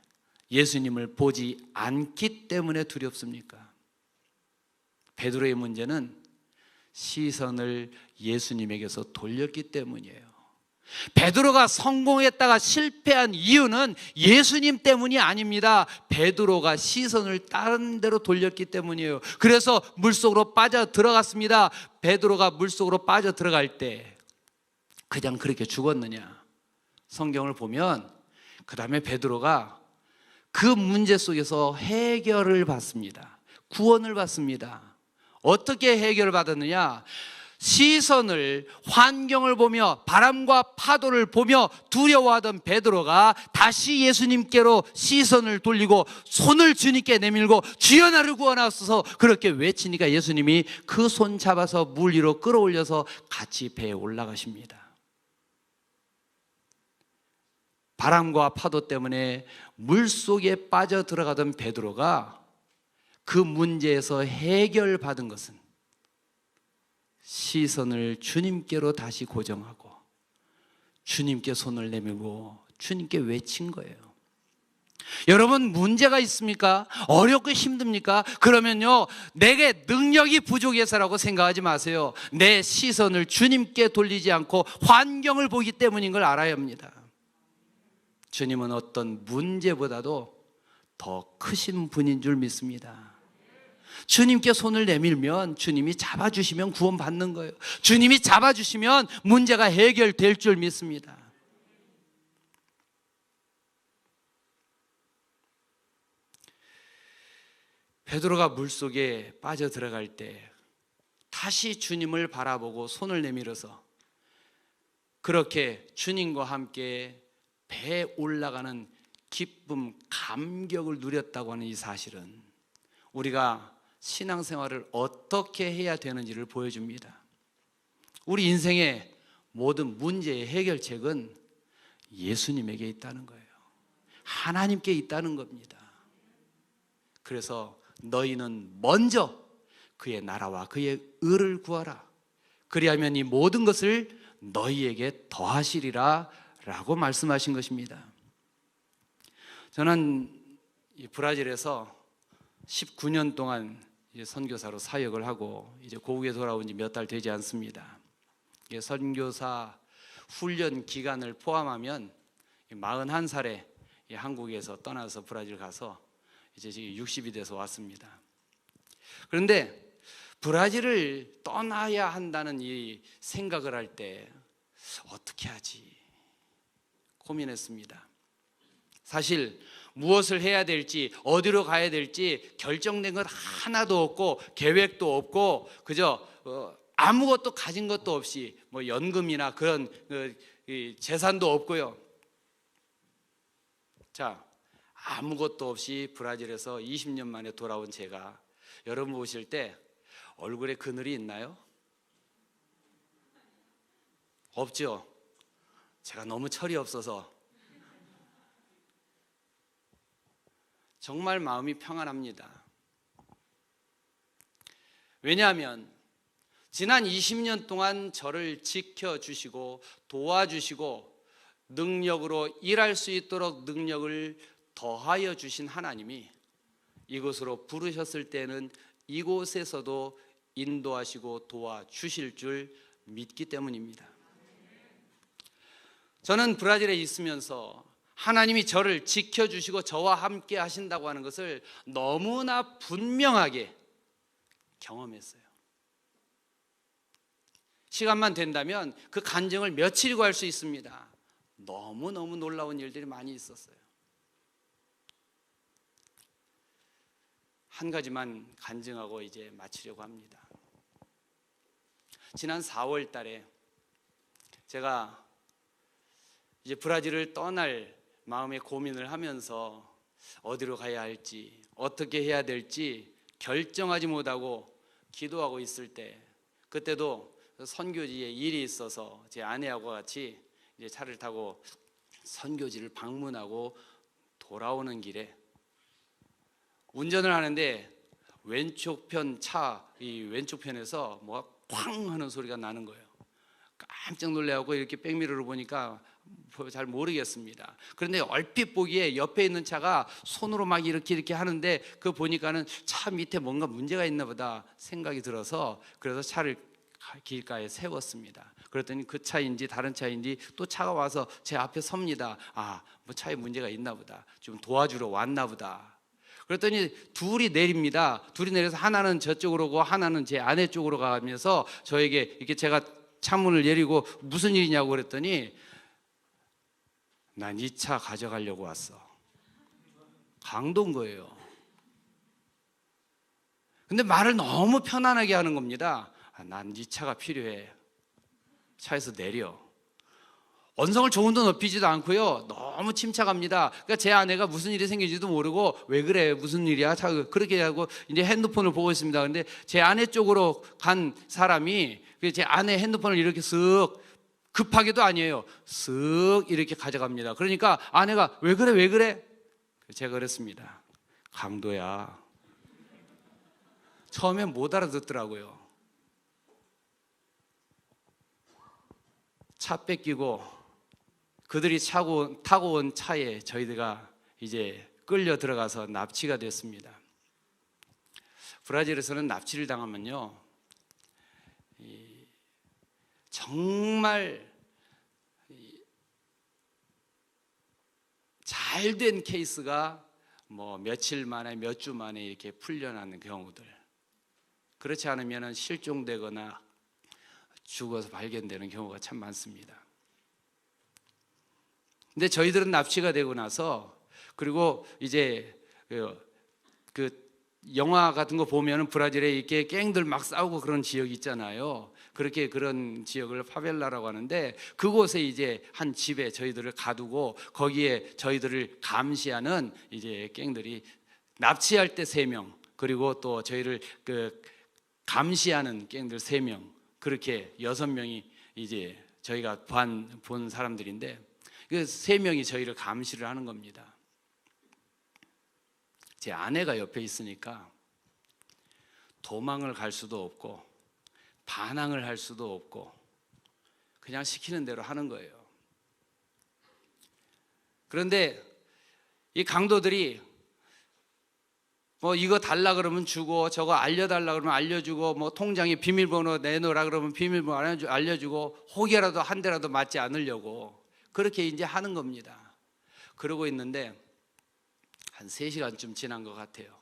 예수님을 보지 않기 때문에 두렵습니까? 베드로의 문제는 시선을 예수님에게서 돌렸기 때문이에요. 베드로가 성공했다가 실패한 이유는 예수님 때문이 아닙니다. 베드로가 시선을 다른 데로 돌렸기 때문이에요. 그래서 물속으로 빠져 들어갔습니다. 베드로가 물속으로 빠져 들어갈 때 그냥 그렇게 죽었느냐? 성경을 보면 그 다음에 베드로가 그 문제 속에서 해결을 받습니다. 구원을 받습니다. 어떻게 해결을 받았느냐? 시선을, 환경을 보며 바람과 파도를 보며 두려워하던 베드로가 다시 예수님께로 시선을 돌리고 손을 주님께 내밀고 주여 나를 구원하소서 그렇게 외치니까 예수님이 그 손 잡아서 물 위로 끌어올려서 같이 배에 올라가십니다. 바람과 파도 때문에 물속에 빠져 들어가던 베드로가 그 문제에서 해결받은 것은 시선을 주님께로 다시 고정하고 주님께 손을 내밀고 주님께 외친 거예요. 여러분, 문제가 있습니까? 어렵고 힘듭니까? 그러면요, 내게 능력이 부족해서라고 생각하지 마세요. 내 시선을 주님께 돌리지 않고 환경을 보기 때문인 걸 알아야 합니다. 주님은 어떤 문제보다도 더 크신 분인 줄 믿습니다. 주님께 손을 내밀면 주님이 잡아주시면 구원받는 거예요. 주님이 잡아주시면 문제가 해결될 줄 믿습니다. 베드로가 물속에 빠져 들어갈 때 다시 주님을 바라보고 손을 내밀어서 그렇게 주님과 함께 배에 올라가는 기쁨, 감격을 누렸다고 하는 이 사실은 우리가 신앙생활을 어떻게 해야 되는지를 보여줍니다. 우리 인생의 모든 문제의 해결책은 예수님에게 있다는 거예요. 하나님께 있다는 겁니다. 그래서 너희는 먼저 그의 나라와 그의 의를 구하라. 그리하면 이 모든 것을 너희에게 더하시리라 라고 말씀하신 것입니다. 저는 이 브라질에서 19년 동안 이제 선교사로 사역을 하고 이제 고국에 돌아온 지 몇 달 되지 않습니다. 선교사 훈련 기간을 포함하면 41살에 한국에서 떠나서 브라질 가서 이제 지금 60이 돼서 왔습니다. 그런데 브라질을 떠나야 한다는 이 생각을 할 때 어떻게 하지 고민했습니다. 사실 무엇을 해야 될지, 어디로 가야 될지 결정된 것 하나도 없고 계획도 없고 그저 아무것도 가진 것도 없이 뭐 연금이나 그런 재산도 없고요. 자, 아무것도 없이 브라질에서 20년 만에 돌아온 제가 여러분 보실 때 얼굴에 그늘이 있나요? 없죠. 제가 너무 철이 없어서 정말 마음이 평안합니다. 왜냐하면 지난 20년 동안 저를 지켜주시고 도와주시고 능력으로 일할 수 있도록 능력을 더하여 주신 하나님이 이곳으로 부르셨을 때는 이곳에서도 인도하시고 도와주실 줄 믿기 때문입니다. 저는 브라질에 있으면서 하나님이 저를 지켜주시고 저와 함께 하신다고 하는 것을 너무나 분명하게 경험했어요. 시간만 된다면 그 간증을 며칠이고 할 수 있습니다. 너무너무 놀라운 일들이 많이 있었어요. 한 가지만 간증하고 이제 마치려고 합니다. 지난 4월 달에 제가 이제 브라질을 떠날 마음의 고민을 하면서 어디로 가야 할지 어떻게 해야 될지 결정하지 못하고 기도하고 있을 때, 그때도 선교지에 일이 있어서 제 아내하고 같이 이제 차를 타고 선교지를 방문하고 돌아오는 길에 운전을 하는데 왼쪽 편에서 뭐가 쾅 하는 소리가 나는 거예요. 깜짝 놀래고 이렇게 백미러를 보니까 잘 모르겠습니다. 그런데 얼핏 보기에 옆에 있는 차가 손으로 막 이렇게 하는데 그거 보니까는 차 밑에 뭔가 문제가 있나 보다 생각이 들어서 그래서 차를 길가에 세웠습니다. 그랬더니 그 차인지 다른 차인지 또 차가 와서 제 앞에 섭니다. 뭐 차에 문제가 있나 보다. 좀 도와주러 왔나 보다. 그랬더니 둘이 내립니다. 둘이 내려서 하나는 저쪽으로 오고 하나는 제 아내 쪽으로 가면서 저에게 이렇게 제가 차문을 내리고 무슨 일이냐고 그랬더니 난 이 차 가져가려고 왔어. 강도인 거예요. 근데 말을 너무 편안하게 하는 겁니다. 난 이 차가 필요해. 차에서 내려. 언성을 조금도 높이지도 않고요. 너무 침착합니다. 그러니까 제 아내가 무슨 일이 생긴지도 모르고 왜 그래 무슨 일이야 그렇게 하고 이제 핸드폰을 보고 있습니다. 근데 제 아내 쪽으로 간 사람이 제 아내 핸드폰을 이렇게 쓱, 급하게도 아니에요, 쓱 이렇게 가져갑니다. 그러니까 아내가 왜 그래? 제가 그랬습니다. 강도야. 처음엔 못 알아듣더라고요. 차 뺏기고 그들이 타고 온 차에 저희가 이제 끌려 들어가서 납치가 됐습니다. 브라질에서는 납치를 당하면요, 정말 잘된 케이스가 뭐 며칠 만에 몇 주 만에 이렇게 풀려나는 경우들, 그렇지 않으면 실종되거나 죽어서 발견되는 경우가 참 많습니다. 근데 저희들은 납치가 되고 나서, 그리고 이제 그 영화 같은 거 보면은 브라질에 이렇게 갱들 막 싸우고 그런 지역이 있잖아요. 그렇게 그런 지역을 파벨라라고 하는데, 그곳에 이제 한 집에 저희들을 가두고 거기에 저희들을 감시하는 이제 갱들이 납치할 때 3명, 그리고 또 저희를 그 감시하는 갱들 3명, 그렇게 6명이 이제 저희가 본 사람들인데, 그 3명이 저희를 감시를 하는 겁니다. 제 아내가 옆에 있으니까 도망을 갈 수도 없고 반항을 할 수도 없고 그냥 시키는 대로 하는 거예요. 그런데 이 강도들이 뭐 이거 달라 그러면 주고, 저거 알려달라 그러면 알려주고, 뭐 통장에 비밀번호 내놓으라 그러면 비밀번호 알려주고, 혹여라도 한 대라도 맞지 않으려고 그렇게 이제 하는 겁니다. 그러고 있는데 한 3시간쯤 지난 것 같아요.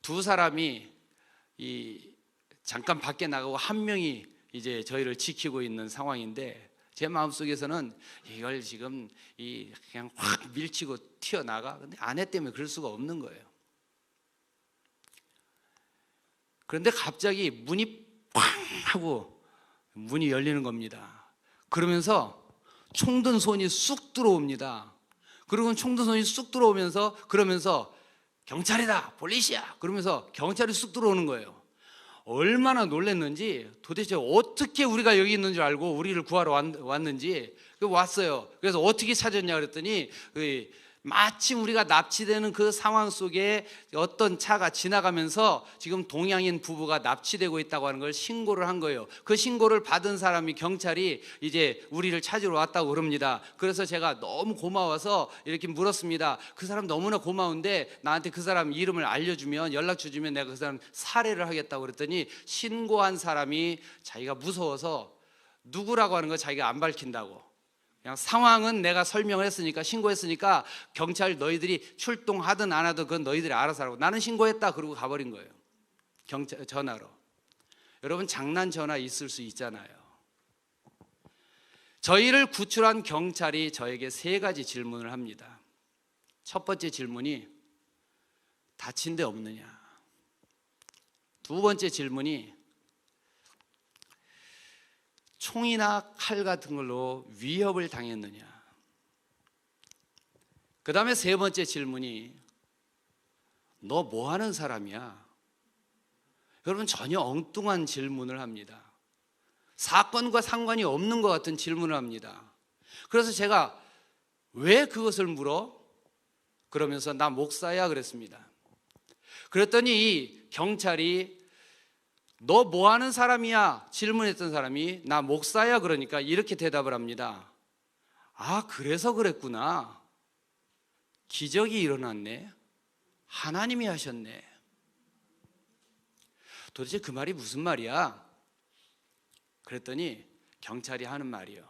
두 사람이 잠깐 밖에 나가고 한 명이 이제 저희를 지키고 있는 상황인데, 제 마음속에서는 이걸 지금 그냥 확 밀치고 튀어나가. 근데 아내 때문에 그럴 수가 없는 거예요. 그런데 갑자기 문이 팡 하고 문이 열리는 겁니다. 그러면서 총든 손이 쑥 들어옵니다. 그리고 총든 손이 쑥 들어오면서 그러면서 경찰이다, 폴리시야, 그러면서 경찰이 쑥 들어오는 거예요. 얼마나 놀랐는지, 도대체 어떻게 우리가 여기 있는 줄 알고 우리를 구하러 왔는지 왔어요. 그래서 어떻게 찾았냐 그랬더니 마침 우리가 납치되는 그 상황 속에 어떤 차가 지나가면서 지금 동양인 부부가 납치되고 있다고 하는 걸 신고를 한 거예요. 그 신고를 받은 사람이, 경찰이 이제 우리를 찾으러 왔다고 그럽니다. 그래서 제가 너무 고마워서 이렇게 물었습니다. 그 사람 너무나 고마운데 나한테 그 사람 이름을 알려주면, 연락처 주면 내가 그 사람 살해를 하겠다고 그랬더니, 신고한 사람이 자기가 무서워서 누구라고 하는 거 자기가 안 밝힌다고, 그냥 상황은 내가 설명을 했으니까, 신고했으니까 경찰 너희들이 출동하든 안 하든 그건 너희들이 알아서 하라고, 나는 신고했다 그러고 가버린 거예요. 경찰 전화로. 여러분, 장난 전화 있을 수 있잖아요. 저희를 구출한 경찰이 저에게 3가지 질문을 합니다. 첫 번째 질문이 다친 데 없느냐. 두 번째 질문이 총이나 칼 같은 걸로 위협을 당했느냐. 그 다음에 3번째 질문이 너 뭐 하는 사람이야? 여러분, 전혀 엉뚱한 질문을 합니다. 사건과 상관이 없는 것 같은 질문을 합니다. 그래서 제가 왜 그것을 물어? 그러면서 나 목사야 그랬습니다. 그랬더니 이 경찰이 너 뭐 하는 사람이야? 질문했던 사람이 나 목사야 그러니까 이렇게 대답을 합니다. 아, 그래서 그랬구나. 기적이 일어났네. 하나님이 하셨네. 도대체 그 말이 무슨 말이야? 그랬더니 경찰이 하는 말이요,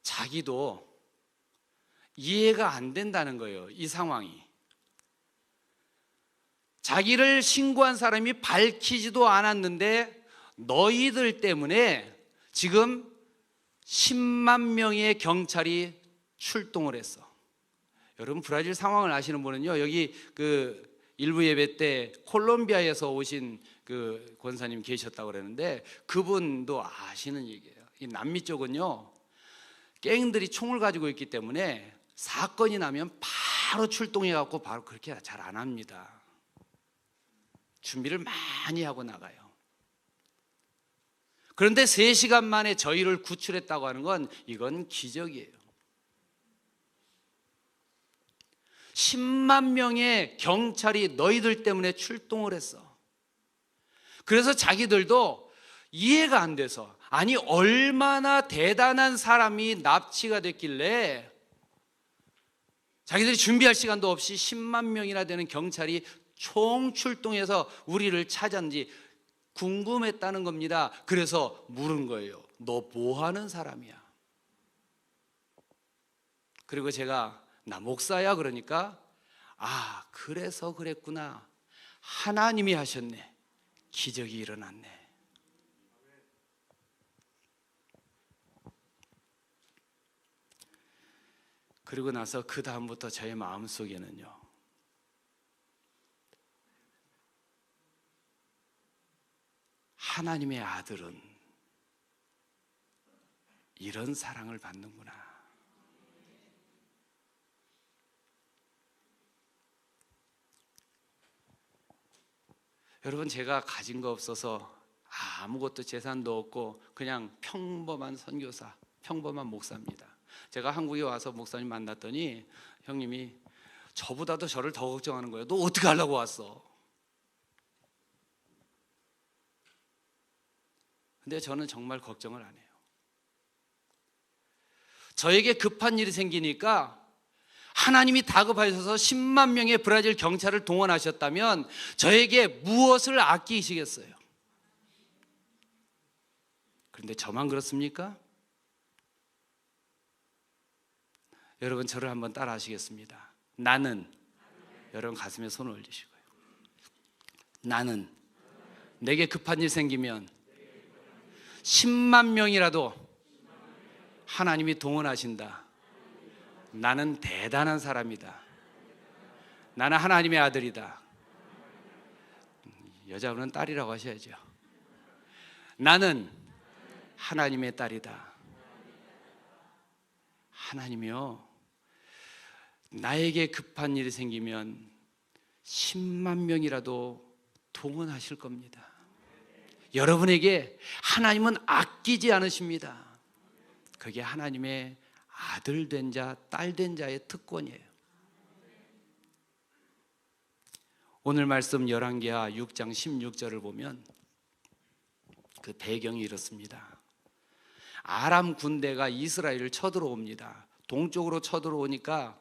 자기도 이해가 안 된다는 거예요. 이 상황이. 자기를 신고한 사람이 밝히지도 않았는데 너희들 때문에 지금 10만 명의 경찰이 출동을 했어. 여러분, 브라질 상황을 아시는 분은요, 여기 그 일부 예배 때 콜롬비아에서 오신 그 권사님 계셨다고 그러는데, 그분도 아시는 얘기예요. 이 남미 쪽은요, 갱들이 총을 가지고 있기 때문에 사건이 나면 바로 출동해 갖고 바로 그렇게 잘 안 합니다. 준비를 많이 하고 나가요. 그런데 3시간 만에 저희를 구출했다고 하는 건 이건 기적이에요. 10만 명의 경찰이 너희들 때문에 출동을 했어. 그래서 자기들도 이해가 안 돼서, 아니 얼마나 대단한 사람이 납치가 됐길래 자기들이 준비할 시간도 없이 10만 명이나 되는 경찰이 총 출동해서 우리를 찾았는지 궁금했다는 겁니다. 그래서 물은 거예요. 너 뭐 하는 사람이야? 그리고 제가 나 목사야 그러니까, 아, 그래서 그랬구나. 하나님이 하셨네. 기적이 일어났네. 그리고 나서 그 다음부터 저의 마음속에는요, 하나님의 아들은 이런 사랑을 받는구나. 여러분, 제가 가진 거 없어서 아무것도 재산도 없고 그냥 평범한 선교사, 평범한 목사입니다. 제가 한국에 와서 목사님 만났더니 형님이 저보다도 저를 더 걱정하는 거예요. 너 어떻게 하려고 왔어? 근데 저는 정말 걱정을 안 해요. 저에게 급한 일이 생기니까 하나님이 다급하셔서 10만 명의 브라질 경찰을 동원하셨다면 저에게 무엇을 아끼시겠어요? 그런데 저만 그렇습니까? 여러분, 저를 한번 따라 하시겠습니다. 나는, 여러분 가슴에 손을 올리시고요. 나는 내게 급한 일 생기면 10만 명이라도 하나님이 동원하신다. 나는 대단한 사람이다. 나는 하나님의 아들이다. 여자분은 딸이라고 하셔야죠. 나는 하나님의 딸이다. 하나님이요, 나에게 급한 일이 생기면 10만 명이라도 동원하실 겁니다. 여러분에게 하나님은 아끼지 않으십니다. 그게 하나님의 아들 된 자, 딸 된 자의 특권이에요. 오늘 말씀 열왕기하 6장 16절을 보면 그 배경이 이렇습니다. 아람 군대가 이스라엘을 쳐들어옵니다. 동쪽으로 쳐들어오니까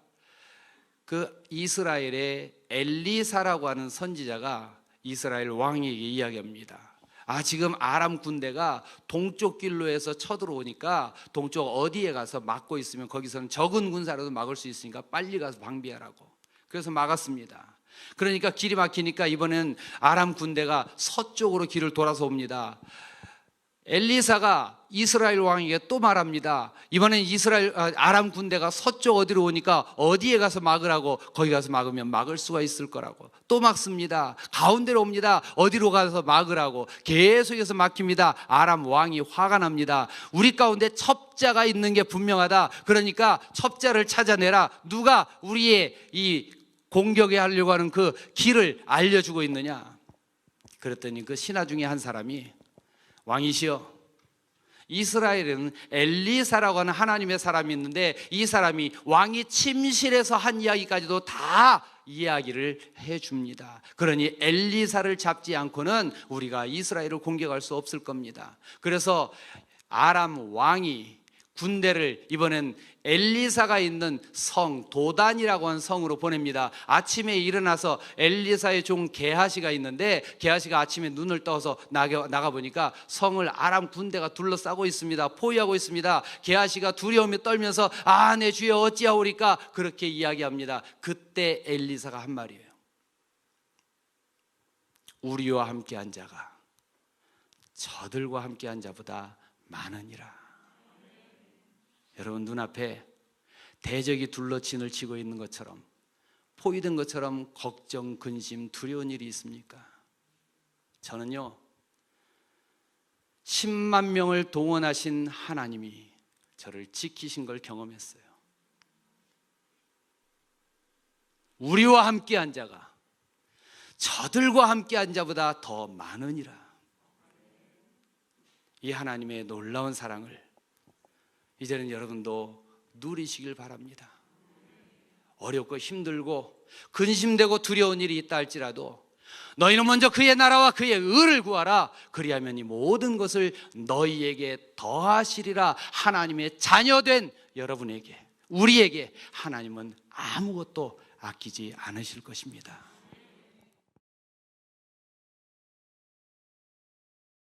그 이스라엘의 엘리사라고 하는 선지자가 이스라엘 왕에게 이야기합니다. 지금 아람 군대가 동쪽 길로 해서 쳐들어오니까 동쪽 어디에 가서 막고 있으면 거기서는 적은 군사라도 막을 수 있으니까 빨리 가서 방비하라고. 그래서 막았습니다. 그러니까 길이 막히니까 이번엔 아람 군대가 서쪽으로 길을 돌아서 옵니다. 엘리사가 이스라엘 왕에게 또 말합니다. 이번엔 아람 군대가 서쪽 어디로 오니까 어디에 가서 막으라고. 거기 가서 막으면 막을 수가 있을 거라고. 또 막습니다. 가운데로 옵니다. 어디로 가서 막으라고. 계속해서 막힙니다. 아람 왕이 화가 납니다. 우리 가운데 첩자가 있는 게 분명하다. 그러니까 첩자를 찾아내라. 누가 우리의 이 공격에 하려고 하는 그 길을 알려주고 있느냐. 그랬더니 그 신하 중에 한 사람이, 왕이시여, 이스라엘에는 엘리사라고 하는 하나님의 사람이 있는데 이 사람이 왕이 침실에서 한 이야기까지도 다 이야기를 해줍니다. 그러니 엘리사를 잡지 않고는 우리가 이스라엘을 공격할 수 없을 겁니다. 그래서 아람 왕이 군대를 이번엔 엘리사가 있는 성 도단이라고 하는 성으로 보냅니다. 아침에 일어나서 엘리사의 종 게하시가 있는데 게하시가 아침에 눈을 떠서 나가보니까 성을 아람 군대가 둘러싸고 있습니다. 포위하고 있습니다. 게하시가 두려움에 떨면서 내 주여 어찌하오리까 그렇게 이야기합니다. 그때 엘리사가 한 말이에요. 우리와 함께한 자가 저들과 함께한 자보다 많으니라. 여러분, 눈앞에 대적이 둘러 진을 치고 있는 것처럼, 포위된 것처럼 걱정, 근심, 두려운 일이 있습니까? 저는요, 10만 명을 동원하신 하나님이 저를 지키신 걸 경험했어요. 우리와 함께한 자가 저들과 함께한 자보다 더 많으니라. 이 하나님의 놀라운 사랑을 이제는 여러분도 누리시길 바랍니다. 어렵고 힘들고 근심되고 두려운 일이 있다 할지라도 너희는 먼저 그의 나라와 그의 의를 구하라. 그리하면 이 모든 것을 너희에게 더하시리라. 하나님의 자녀된 여러분에게, 우리에게 하나님은 아무것도 아끼지 않으실 것입니다.